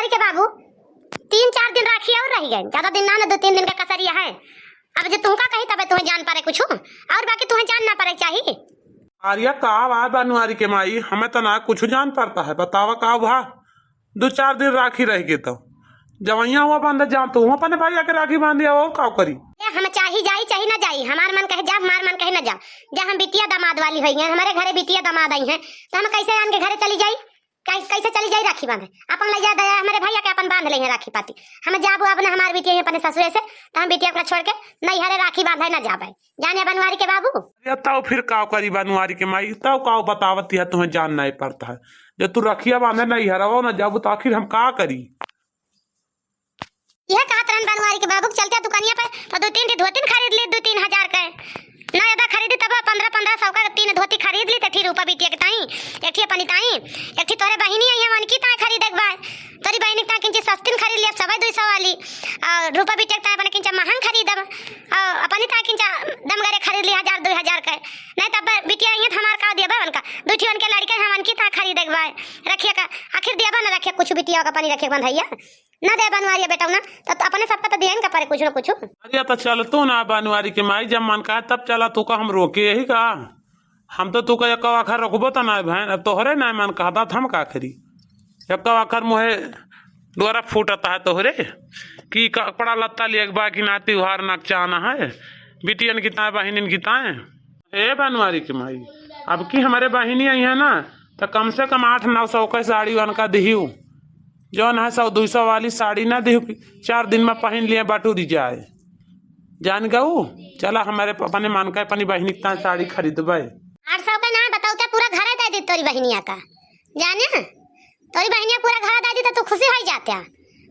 बनवारी के बाबू 3-4 दिन राखी और रह गए, ज्यादा दिन ना 2-3 दिन का कसरिया है। अब जो तुमका कही तबे तुम्हें जान पारे कुछ और बाकी तुम्हें जान ना पारे चाहिए। आर्या का बनवारी के माई हमें तो ना कुछ जान पड़ता है, बतावा का भा 2-4 दिन राखी रह गए तो जवैया हुआ बांधा जा तू अपने भैया के राखी बांधिया वो का करी। हम चाही जाई चाही ना जाई, हमार मन कहे जा हमार मन कहे ना जा। जब हम बिटिया दामाद वाली हुई हैं, हमारे घरे बिटिया दामाद आई हैं, तो हम कैसे आन के घरे चली जाई, कैसे चली जाई राखी बांधे। अपन ले जा दया हमारे भैया के अपन बांध ले राखी पाती। हम जाबू अपने हमार बिटिया अपने ससुरे से, तो हम बिटिया को छोड़ के नहीं हरे राखी बांधे ना जाबे। जाने बनवारी के बाबू तब फिर का करी बनवारी के माई, तब का बतावती है तुम्हें जान नहीं पड़ता है। जब तू रखिया बांधे नहीं हरवा ना जाबू तो आखिर हम का करी। यह कहा तरन बनवारी के बाबू चलते दुकानिया पे तो 2-3 धोती खरीद ली, 2-3 हजार का ना ज्यादा खरीदी तब 1500 का 3 धोती खरीद ली। तो फिर ऊपर बिटिया के ताई एक थी अपनी ताई एक थी तोरे बहिनी आई मन की ताई खरीद एक बार तोरी बहिनी ता किंच सस्तीन खरीद लिया सवाई 200 वाली और रूपा बिटिया के ताई बने किंच महंग खरीदब और अपनी ताई किंच दमगरे खरीद ली 1000-2000 का। नहीं तब बिटिया आई तो हमार का देबा उनका दूठी उनके लड़के हमन की ताई खरीद एक बार रखिए का आखिर देबा ना रखिए कुछ बिटिया का पानी रखे बंधैया ना दे बनवारी बेटा ना तो अपने सबका तो देन का पारे कुछ ना कुछ। अरे तो चल तू ना बनवारी के माई जब मन का तब चला तू का हम रोके यही का हम तो तू का एक आखर रखबो तो ना बहन अब तोहरे ना मन कहता हम का करी। एक आखर मुहे द्वारा फूटता है तोहरे कि कपड़ा लत्ता लिए बाकी ना त्योहार ना चाहना है बिटियन की ताए बहनिन की ताए। हे बनवारी के माई अब की हमारे बहनी आई है ना तो कम से कम 800-900 का साड़ी उनका दिहू जौन है 100-200 वाली साड़ी ना दी 4 दिन में पहन लिए बटूरी जाए जान गऊ। चला हमारे अपने मान का अपनी बहनी का साड़ी खरीदबे। 800 का ना बताओ पूरा घर दे दी तोरी बहनिया का जाने तोरी बहनिया पूरा घर दे दी तो तू खुशी हो जाता।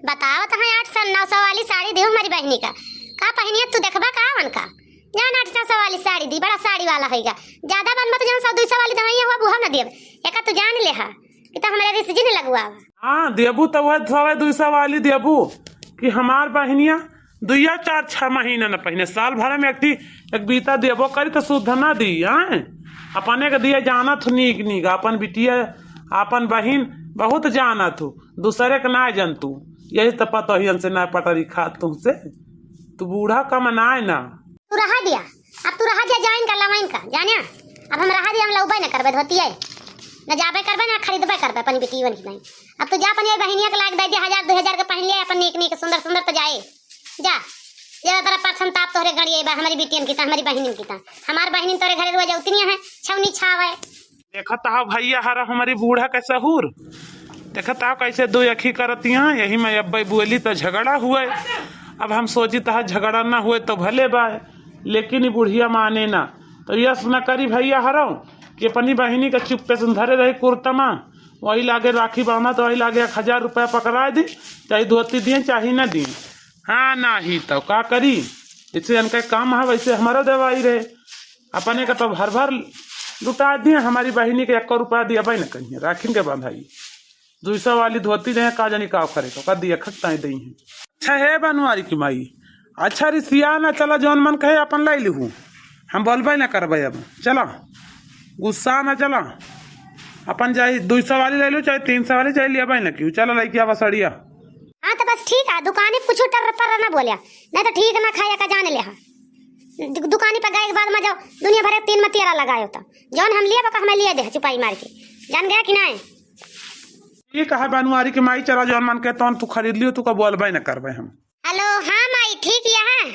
बताओ तो 800-900 वाली साड़ी दी हमारी बहनी का पहनिया तू देखबा का उनका जान 800 वाली साड़ी दी बड़ा साड़ी वाला होगा ज्यादा बन मत जान 100-200 वाली दवाइयां हुआ बुहा ना देब एक तो जान ले हा कि तो हमारे रिश्ते ने लगवा हाँ देबू तो वह 100-200 वाली देबू कि हमार बहनिया 2-4-6 महीना न पहने साल भर में एक बीता देबो करी तो शुद्ध ना दी हैं अपने के दिए जाना थू नीक अपन बिटिया अपन बहन बहुत जाना थू दूसरे के ना जंतु यही तो पता ही से ना पटरी खा तुमसे तू बूढ़ा कम ना तू रहा दिया अब तू रहा दिया जाइन का लवाइन का जाने अब हम रहा दिया हम लौबे न करबे धोती है न जाबे करबे ना खरीदबे करबे अपन बिटियन की नहीं। अब तो जा अपन ये बहनिया के लाग दे दे 1000-2000 के पहन ले अपन नीक सुंदर तो जाए जा ये बड़ा पाछन ताप तोरे गड़िए बा हमारी बिटियन की ता हमारी बहनिन की ता हमार बहनिन तोरे घरे रोज उतनी है छौनी छावे। देखता हो भैया हरा हमारी बूढ़ा के सहूर देखता हो कैसे 2 अखी करती हैं यही मैं अब बोली तो झगड़ा हुए। अब हम सोची था झगड़ा ना हुए तो भले बा लेकिन बुढ़िया माने ना तो यस न करी भैया हरो कि अपनी बहनी का चुप्पे से धरे रही कुर्तमा वही लागे राखी बांधा तो वही लागे 1000 रुपया पकड़ा दी चाहे धोती दिए चाहे ना दी। हाँ ना ही तो का करी इससे इनका काम है वैसे हमारा दवाई रहे अपने का तो भर लुटा दिए हमारी बहनी के 1 रुपया दिया भाई ना कहीं राखी के बांधाई 200 वाली धोती रहे का जानी का करे तो का दिया खत्ता दी है। अच्छा है बनवारी की माई अच्छा रिसिया ना चला जौन मन कहे अपन लाई लिहू हम बोलबे ना करबे अब चला गुस्सा ना चला अपन जाए 200 वाली ले लो चाहे 300 वाली चाहे लिया भाई ना क्यों चला लाइक आवा सड़िया। हाँ तो बस ठीक है दुकानी पूछो पर ना बोलिया नहीं तो ठीक ना खाया का जाने ले दुकानी पर गए के बाद में जाओ दुनिया भर 3 में 13 लगाए होता जौन हम लिए बका हमें लिए दे चुपाई मार के जान गया कि नहीं। ये कहा बनवारी की माई चला जौन मन के तो तू खरीद लियो तू का बोलबे ना करबे हम। हेलो हाँ माई ठीक है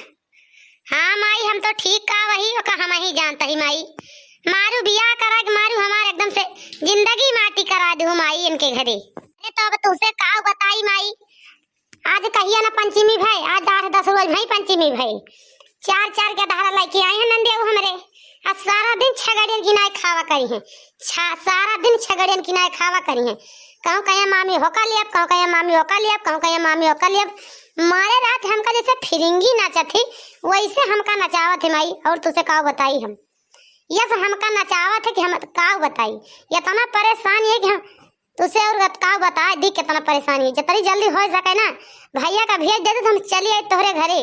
हाँ माई हम तो ठीक का वही हम ही जानता ही माई मारू बियाह करा के मारू हमारे एकदम से जिंदगी माटी करा दू माई इनके घरे। अरे तो अब तुझसे का बताई माई आज कहिया ना पंचमी भाई आज 8-10 रोज भाई पंचमी भाई 4 के धारा लेके आए हैं नंदे हमरे आज सारा दिन छगड़ियन की नाय खावा करी है सारा दिन छगड़ियन की नाय खावा करी है कहूँ कहीं मामी होका लिया कहूँ कहीं मामी होका लिया कहूँ कहीं मामी होका लिया मारे रात हमका जैसे फिरिंगी नाचा थी वैसे हमका नचावा थे माई। और तुझसे का बताई हम यस हमका नचावा थे कि हम का बताई इतना परेशान है कि हम तुझसे और का बताए दी कितना परेशानी है जितनी जल्दी हो सके ना भैया का भेज दे तो हम चली आए तोहरे घरे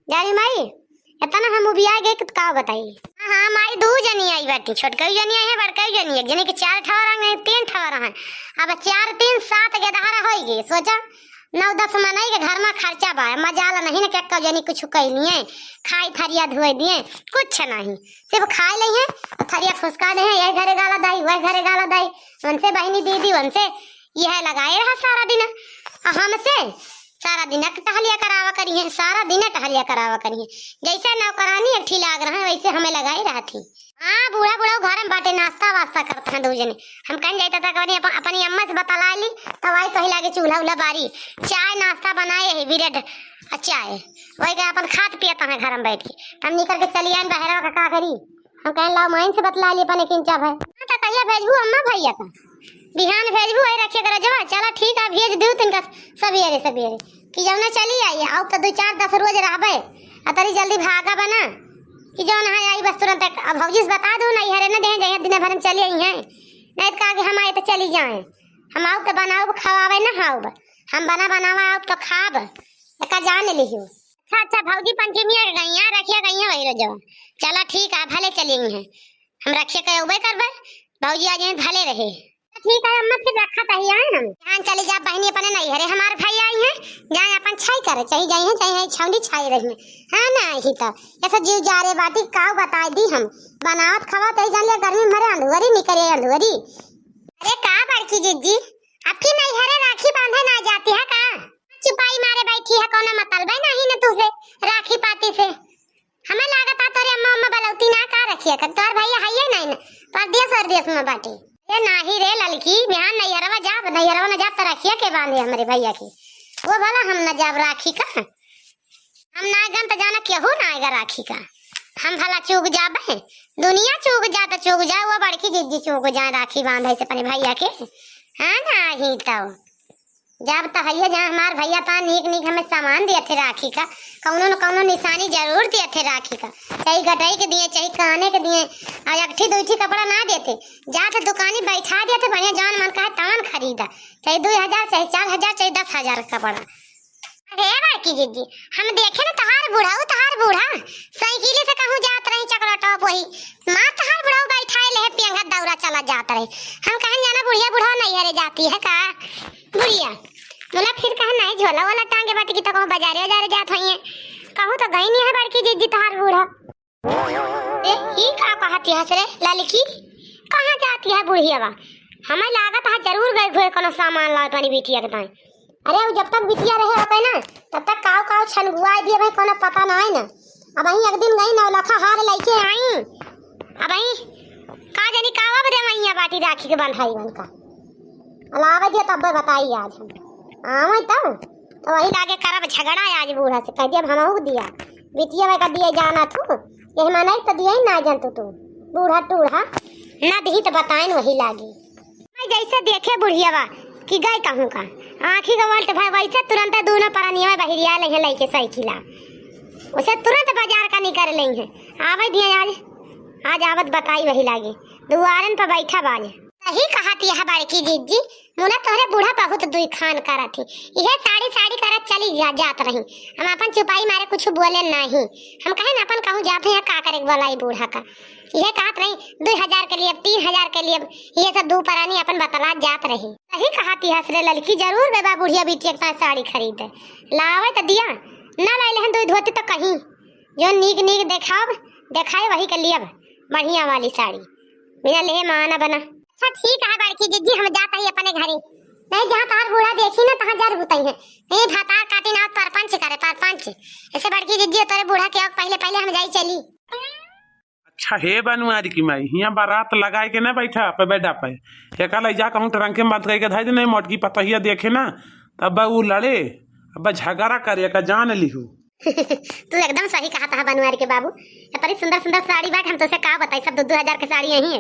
जानी माई इतना हम उबिया गए का बताई। हाँ माई दू जनी आई बाटी, छोटका जनी आई है, बड़का जनी, एक जनी के 4 ठवारा है, 3 ठवारा है। अब 4 3 7 गेदहारा होई, सोचा 9-10 मनई के घर में खर्चा बा, मजा ला नहीं ना के जनी कुछ कैली है, खाई थरिया धोए दिए, कुछ नहीं, सिर्फ खा ली है, थरिया फुसका दे, यही घरे गाला दाई, वही घरे गाला दाई, उनसे बहनी दीदी उनसे यह लगाए रहा सारा दिन, हमसे सारा दिन टहलिया करावा करिए, सारा दिन टहलिया करावा करिए, जैसे नौकरानी एक ठी लाग रहा है वैसे हमें लगाई रहा थी। हाँ बूढ़ा बूढ़ा घर में बाटे नाश्ता वास्ता करते हैं 2 जने, हम कहीं जाता था कभी अपनी अम्मा से बतला ली, तब आई कही लागे चूल्हा उल्हा बारी, चाय नाश्ता बनाए है ब्रेड चाय, वही का अपन खात पियता है घर में बैठ के, हम निकल के चली आए बहरा का करी, हम कहें लाओ माइन से बतला ली अपन किंचा भाई, तो कहिया भेजबू अम्मा भैया का बिहान भेजबू है रखे कर जवा, चला ठीक है भेज दू तिनका सबेरे कि जब ना चली आई आओ तो 2-4-10 रोज रहबे, तरी जल्दी भागा बना कि जो ना आई बस तुरंत भौजी से बता दू नहीं हरे न दे जहाँ दिन भर में चली आई हैं, नहीं तो आगे हम आए तो चली जाए, हम आओ तो बनाओ खवावे ना हाउ, हम बनावा आओ तो खाब का जान लिहियो। अच्छा भौजी पंचमी गई रखिया गई है वही रोज, चला ठीक है भले चलेंगे हैं, हम रखे के उबे करबे, भौजी आज भले रहे, ठीक है अम्मा फिर रखा तही आए हम जान चली जा बहनी अपने नहीं हरे हमारे भाई आई हैं, जाए अपन छाई करे चाहिए जाए चाहे छौंडी छाई रही है ना, ही तो ऐसा जीव जा रे बाटी काऊ बता दी हम बनावत खवा तही जान ले गर्मी मरे अंधुरी निकले अंधुरी। अरे का बड़की जीजी आपकी नहीं हरे राखी बांधे ना जाती है का, चुपाई मारे बैठी है कौन मतलब नहीं ना तुझे राखी पाती से, हमें लागत है तोरे अम्मा अम्मा बलौती ना का रखिए कर, तोर भैया है ही नहीं ना परदेश में बाटी, ये नाही रे ललकी बिहान नैहरवा न जाब तो रखिया के बांधे हमारे भैया की, वो भला हम न जाब राखी का, हम ना गन तो जाना केहू ना आएगा राखी का, हम भला चूक जाबे, दुनिया चूक जा तो चूक जा, वो बड़की जीजी चूक जाए राखी बांधे से अपने भैया के, हाँ ना ही तो जब तो है जहाँ हमार भैया था नीक हमें सामान दिए थे राखी का, कौनो न कौनो निशानी जरूर दिए थे राखी का, चाहे गटाई के दिए चाहे काने के दिए, और अगठी दुठी कपड़ा ना देते, जाते दुकानी बैठा देते बढ़िया जान मन का तवन खरीदा, चाहे 2000 चाहे 4000 चाहे 10,000 कपड़ा। अरे बाकी जीजी हम देखे ना तहार बूढ़ा साइकिल से कहूँ जात रही चकरा टॉप वही माँ तहार बुढ़ाऊ बैठाए ले पियंगा दौरा चला जात रहे, हम कहें जाना बुढ़िया नहीं हरे जाती है का बुढ़िया, बोला फिर कहा नहीं झोला वाला टांगे बाटी की तो कहूँ बाजारे जात हुई है, कहूँ तो गई नहीं है बड़की जीजी तहार बूढ़ा, ये का कहती है रे ललकी कहाँ जाती है बुढ़िया बा, हमें लागत है जरूर गए हुए कोनो सामान ला पानी बिटिया के ताई, अरे वो जब तक बिटिया रहे होते ना तब तक काव छनगुआ दिए भाई कोनो पता ना है ना, अब वही एक दिन गई 9 लाख हार लेके आई, अब वही का जानी कावा बदे मैया बाटी राखी के बंधाई बनका अलावा दिया तब बताई आज हम आवे तो वही लागे करब झगड़ा आज बूढ़ा से कह दिया हमहू दिया बिटिया में का दिए जाना तू ये माना तो दिया ही ना जान तू बूढ़ा टूढ़ा ना दी तो बताएं वही लागी, मैं जैसे देखे बुढ़िया बा कि गए कहूँ का आँखी का वोल्ट भाई वैसे तुरंत दोनों परनिया में बहिरिया लेंगे लेके साइकिला उसे तुरंत बाजार का निकल लेंगे, आवे दिया आज आवत बताई वही लागी दुआरन पर बैठा बाज सही कहा थी यह बड़की जीजी मुना तोहरे बूढ़ा बहुत दुई खान करा थी, यह साड़ी करत चली जात रही, हम अपन चुपाई मारे कुछ बोले नहीं, हम कहे ना अपन कहूँ जाते हैं का करे वाला बूढ़ा का, यह कहत रही 2000 के लिए 3000 के लिए ये सब दो परानी अपन बतला जात रही, सही कहा थी हसरे लड़की जरूर बेबा बुढ़िया बिटिया के पास साड़ी खरीदे लावे तो दिया ना लाइले हैं 2 धोती तो कहीं जो नीक देखाए वही के लिए बढ़िया वाली साड़ी बिना ले माना बना। अच्छा ठीक है बड़की जीजी हम जाता ही अपने घरे, नहीं जहाँ तार बूढ़ा देखी ना तहाँ जरूर बताई है, नहीं भातार काटी ना परपंच करे परपंच ऐसे बड़की जीजी तेरे बूढ़ा के पहले हम जाई चली। अच्छा हे बनवारी की माई यहाँ बारात लगाए के ना बैठा पे बेडा पे एक जा कहूँ ट्रंके में बात करके धाई नहीं मोटकी पतहिया देखे ना तब वो लड़े अब झगड़ा करे का जान लिहू तू एकदम सही कहा था बनवारी के बाबू, बड़ी सुंदर साड़ी बाट हम तो से का बताई सब 2-2000 के साड़ी यही है,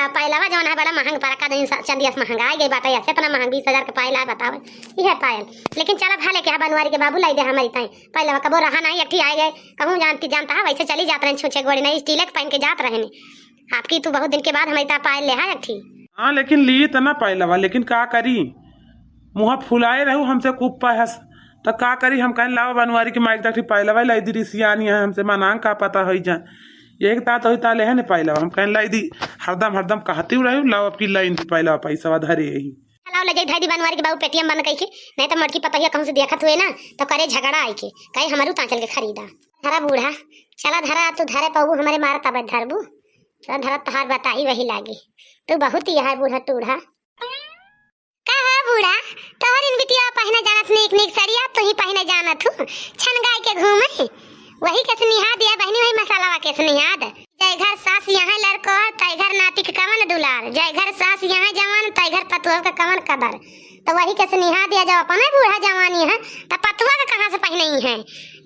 पहलावा जवन है बड़ा महंग पड़ा का दिन चंदिया महंगाई गई बाटा ऐसे इतना महंग 20,000 के पायल बतावे यह पायल, लेकिन चला भाले के बनवारी के बाबू लाई दे हमारी ताई पहलावा कबो रहा नहीं अठी आए गए कहूँ जानता है वैसे चली जात रहे छूछे गोड़ी नहीं स्टील पहन के जात रहे आपकी तू बहुत दिन के बाद हमारी पायल ले है अठी। हाँ लेकिन ली तो ना पहलावा लेकिन का करी मुँह फुलाए रहू हमसे कुप्पा है तो का करी हम कहीं लावा बनवारी के माइक तक पहलवा लाई दी सियानी है हमसे मनांग का पता हो जाए एक तात होई ताले है ने पाइला हम कहन लाई दी हरदम कहती रही लाओ अब की लाइन थी पाइला पैसा धरे यही लाओ ले जाई धादी बनवार के बाबू पेटीएम बंद कई के नहीं तो मटकी पतहिया कहूं से देखत हुए ना तो करे झगड़ा आई के कहे हमारू तांचल के खरीदा धरा बूढ़ा चला धरा तू धरे पाबू हमारे मारत अब धरबू चला धरा तहार बताही वही लागी तू बहुत ही है बूढ़ा टूढ़ा कहा बूढ़ा तोहर इन बिटिया पहने जानत नीक नीक सड़िया तू ही पहने जानत हूं छनगाई के घूमे वही के स्नेहा दिया बहनी वही मसाला के स्नेहा दे जय घर सास यहाँ लड़को तय घर नाती के कवन दुलार जय घर सास यहाँ जवान तय घर पतुआ का कवन कदर तो वही के स्नेहा दिया जब अपने बूढ़ा जवानी है तो पतुआ का कहाँ से पहने ही है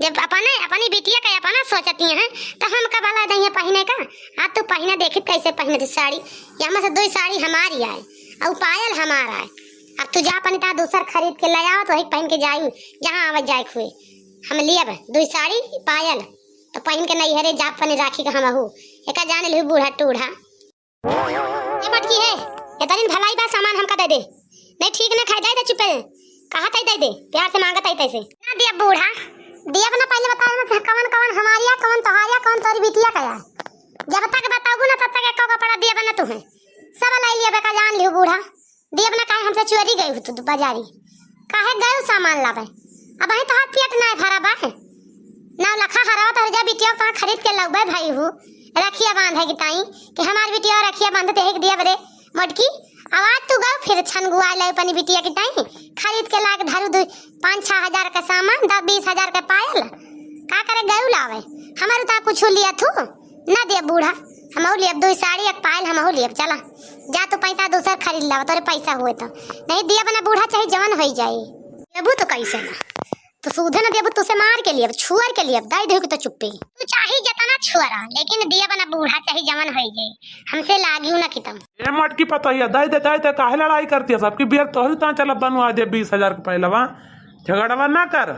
जब अपनी बिटिया का अपना सोचती है तो हम का भला दही पहने का आज तू पहने देखी कैसे पहने थी साड़ी यहाँ से 2 साड़ी हमारी आए और पायल हमारा है अब तू जा अपनी दूसर खरीद के ले आओ तो वही पहन के जायू जहाँ आवे जाए खुए हम लियब 2 साड़ी पायल तो पहन के नहीं हरे जाप पने राखी का हम हूँ एक जाने लिहू बूढ़ा टूढ़ा ये मटकी है ये तरीन भलाई बा सामान हमका दे दे नहीं ठीक ना खाई दे चुपे कहा तई दे दे प्यार से मांगत तई तैसे ना दिया बूढ़ा दिया बना पहले बता ना कवन कवन हमारिया कवन तोहारिया कवन तोरी बिटिया का है जब तक बताओगे ना तब तक एक कपड़ा दिया बना तू है सब लाई लिया बेका जान लिहू बूढ़ा दिया बना काहे हमसे चोरी गई तू बाजारी काहे गए सामान लावे अब वही तो हाथ पेट ना भरा बा ना लखा हरावा तो जा बिटिया तो खरीद के लगबे भाई हूँ रखिया बांध है ताई कि हमार बिटिया रखिया बांधते एक दिया बरे मटकी आवाज तू गौ फिर छन गुआ ले अपनी बिटिया की ताई खरीद के लाके धरू 5-6 हजार का सामान 10-20 हजार का पायल का करे गऊ लावे हमारे तो कुछ लिया थू ना दिया बूढ़ा हम लिया 2 साड़ी एक पायल हम लिया चला जा तू पैसा दूसरा खरीद लावा तोरे पैसा हुए तो नहीं दिया बना बूढ़ा चाहे जवान हो जाए लेबू तो कैसे ना तो सूधे न देबू तुसे मार के लिए छुअर के लिए दाई दे के तो चुप्पी तू चाहे जतना छुअरा लेकिन दिया बना बूढ़ा चाहे जवान हो गए हमसे लागियो ना कितम ये मटकी पता ही दाई दे काहे लड़ाई करती है सबकी बियर तो ही ता चला बनवा दे 20 हजार के पहलवा झगड़वा ना कर